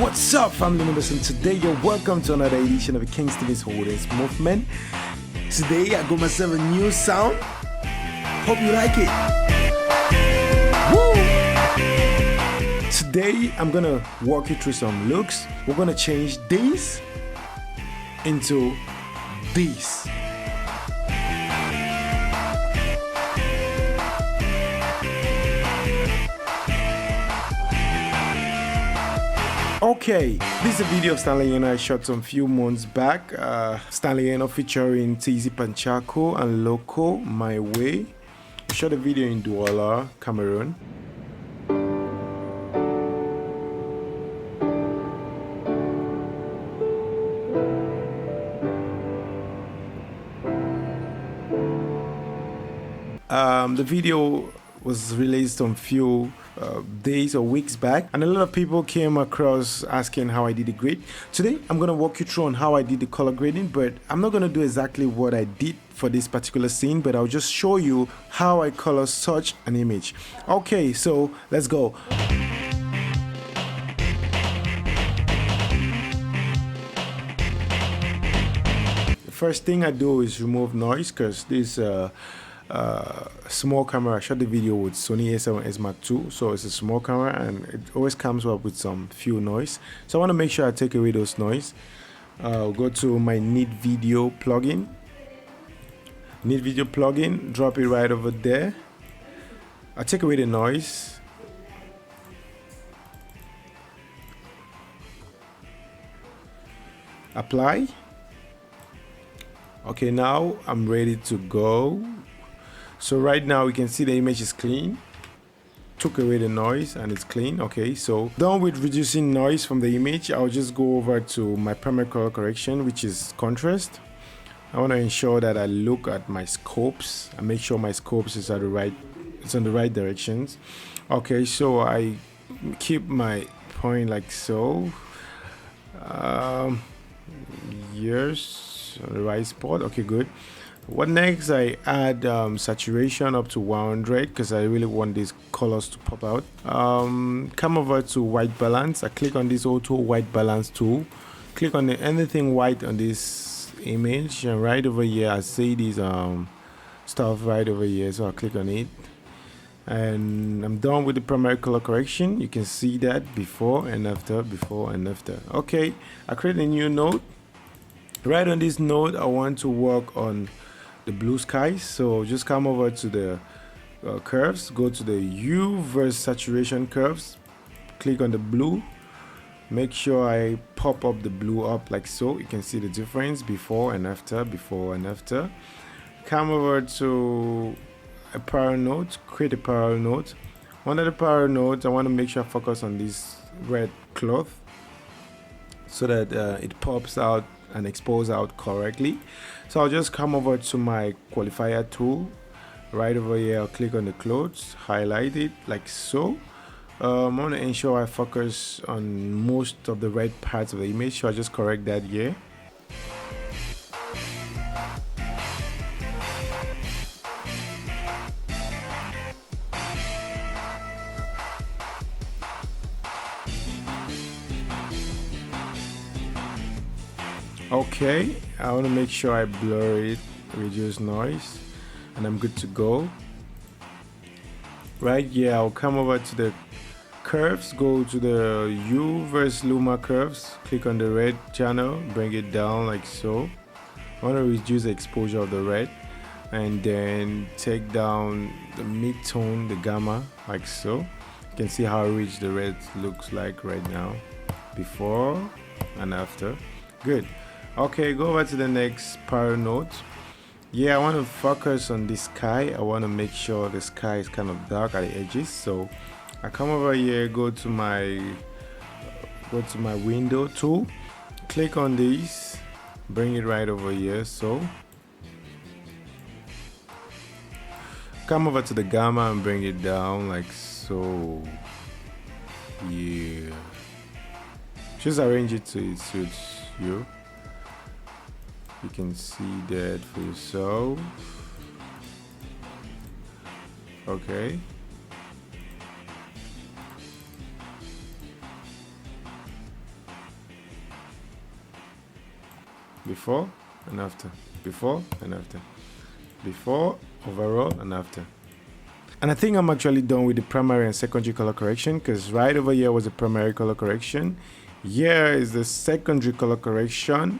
What's up, family members, and today you're welcome to another edition of the Nkeng Stevens Holdings Movement. Today I got myself a new sound. Hope you like it. Woo! Today I'm gonna walk you through some looks. We're gonna change these into these. Okay, this is a video of Stanley Enow I shot some few months back. Stanley Enow featuring Tzy Panchak and Locko, My Way. I shot a video in Douala, Cameroon. The video was released on few days or weeks back, and a lot of people came across asking how I did the grade. Today I'm going to walk you through on how I did the color grading, but I'm not going to do exactly what I did for this particular scene, but I'll just show you how I color such an image. Okay, so let's go. The first thing I do is remove noise, because this small camera. I shot the video with Sony A7S Mark II, so it's a small camera and it always comes up with some few noise, so I want to make sure I take away those noise. I'll go to my Need Video plugin, drop it right over there. I'll take away the noise, apply. Okay, now I'm ready to go. So right now we can see the image is clean. Took away the noise and it's clean. Okay, so done with reducing noise from the image. I'll just go over to my primary color correction, which is contrast. I want to ensure that I look at my scopes and make sure my scopes is on the right directions. Okay, so I keep my point like so. Yes, on the right spot. Okay, good. What next? I add saturation up to 100 because I really want these colors to pop out. Come over to white balance. I click on this auto white balance tool. Click on anything white on this image, and right over here I see these stuff right over here, so I'll click on it and I'm done with the primary color correction. You can see that before and after, before and after. Okay, I create a new node. Right on this node I want to work on the blue skies, so just come over to the curves, go to the hue versus saturation curves, click on the blue, make sure I pop up the blue up like so. You can see the difference before and after, before and after. Come over to a parallel node, create a parallel node. Under the parallel node I want to make sure I focus on this red cloth so that it pops out and expose out correctly. So I'll just come over to my qualifier tool. Right over here I'll click on the clothes, highlight it like so. I want to ensure I focus on most of the red parts of the image, so I just correct that here. Okay, I want to make sure I blur it, reduce noise, and I'm good to go. Right here I'll come over to the curves, go to the hue versus luma curves, click on the red channel, bring it down like so. I want to reduce the exposure of the red, and then take down the mid-tone, the gamma, like so. You can see how rich the red looks like right now, before and after. Good. Okay, go over to the next parallel node. Yeah, I want to focus on the sky. I want to make sure the sky is kind of dark at the edges, so I come over here, go to my window tool, click on this, bring it right over here. So come over to the gamma and bring it down like so. Yeah, just arrange it so it suits you. You can see that for yourself. Okay. before and after, before and after, before, overall and after. And I think I'm actually done with the primary and secondary color correction, because right over here was the primary color correction. Here is the secondary color correction.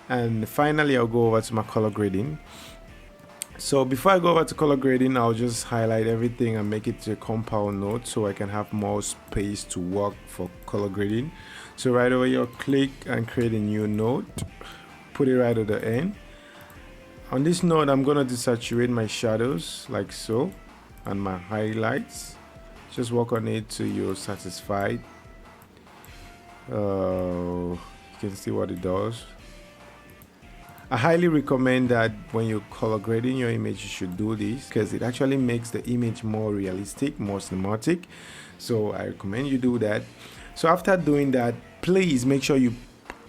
And finally, I'll go over to my color grading. So before I go over to color grading, I'll just highlight everything and make it to a compound node so I can have more space to work for color grading. So right over here, click and create a new node. Put it right at the end. On this node, I'm going to desaturate my shadows like so, and my highlights. Just work on it till you're satisfied. You can see what it does. I highly recommend that when you're color grading your image, you should do this, because it actually makes the image more realistic, more cinematic. So I recommend you do that. So after doing that, please make sure you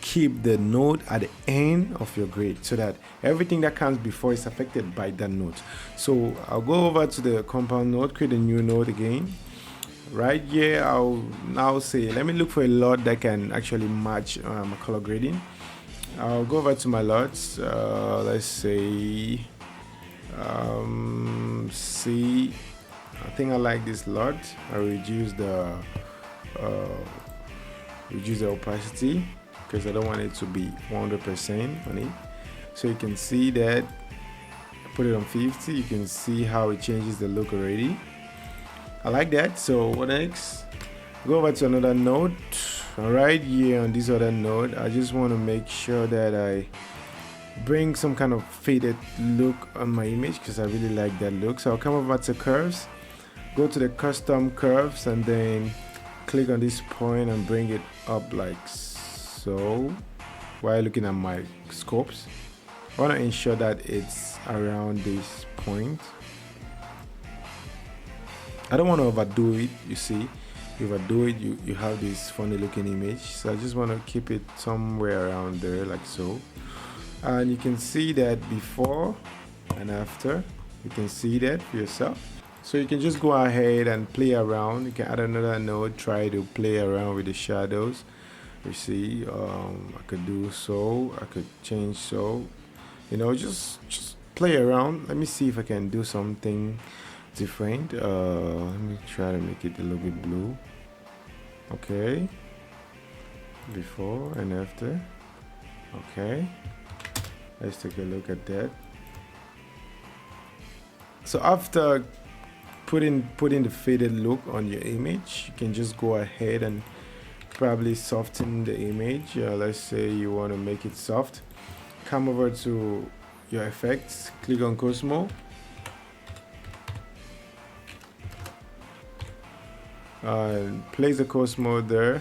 keep the node at the end of your grade so that everything that comes before is affected by that node. So I'll go over to the compound node, create a new node again. Right here, I'll now say, let me look for a lot that can actually match my color grading. I'll go over to my LUTs. Let's say C. I think I like this LUT. I reduce the opacity because I don't want it to be 100% on it. So you can see that. Put it on 50. You can see how it changes the look already. I like that. So what next? Go over to another node. Right here on this other node, I just want to make sure that I bring some kind of faded look on my image because I really like that look. So I'll come over to curves, go to the custom curves, and then click on this point and bring it up like so while looking at my scopes. I want to ensure that it's around this point. I don't want to overdo it, you see. If I do it, you have this funny looking image. So I just want to keep it somewhere around there like so. And you can see that before and after. You can see that for yourself. So you can just go ahead and play around. You can add another node, try to play around with the shadows. You see, I could do so, I could change so. You know, just play around. Let me see if I can do something different. Let me try to make it a little bit blue. Okay, before and after. Okay, let's take a look at that. So after putting the faded look on your image, you can just go ahead and probably soften the image. Let's say you want to make it soft. Come over to your effects, click on Cosmo. Place the Cosmo there.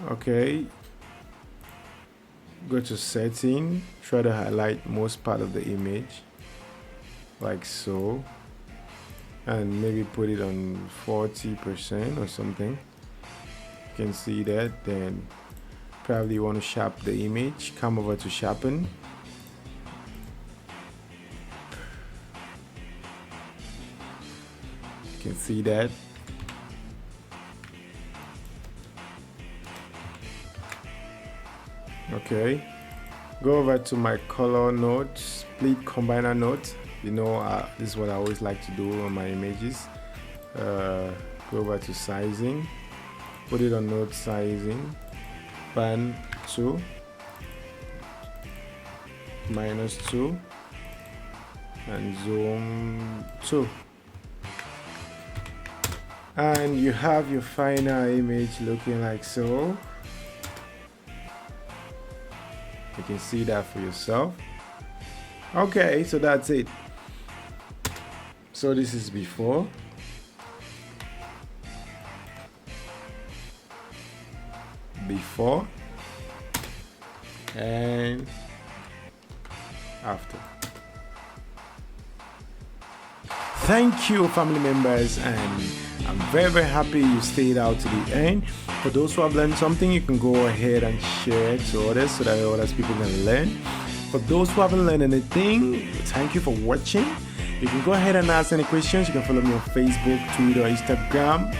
Okay, go to setting, try to highlight most part of the image like so, and maybe put it on 40% or something. You can see that. Then probably you want to sharpen the image. Come over to sharpen. You can see that. Okay, go over to my color node, split combiner node. You know, this is what I always like to do on my images. Go over to sizing, put it on node sizing, pan 2, -2, and zoom 2. And you have your final image looking like so. You can see that for yourself. Okay, so that's it. So this is before. Before and after. Thank you, family members, and I'm very happy you stayed out to the end. For those who have learned something, you can go ahead and share it to others so that other people can learn. For those who haven't learned anything, thank you for watching. You can go ahead and ask any questions. You can follow me on Facebook, Twitter, Instagram.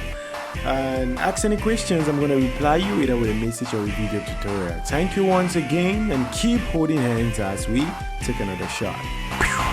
and ask any questions. I'm going to reply you either with a message or a video tutorial. Thank you once again, and keep holding hands as we take another shot.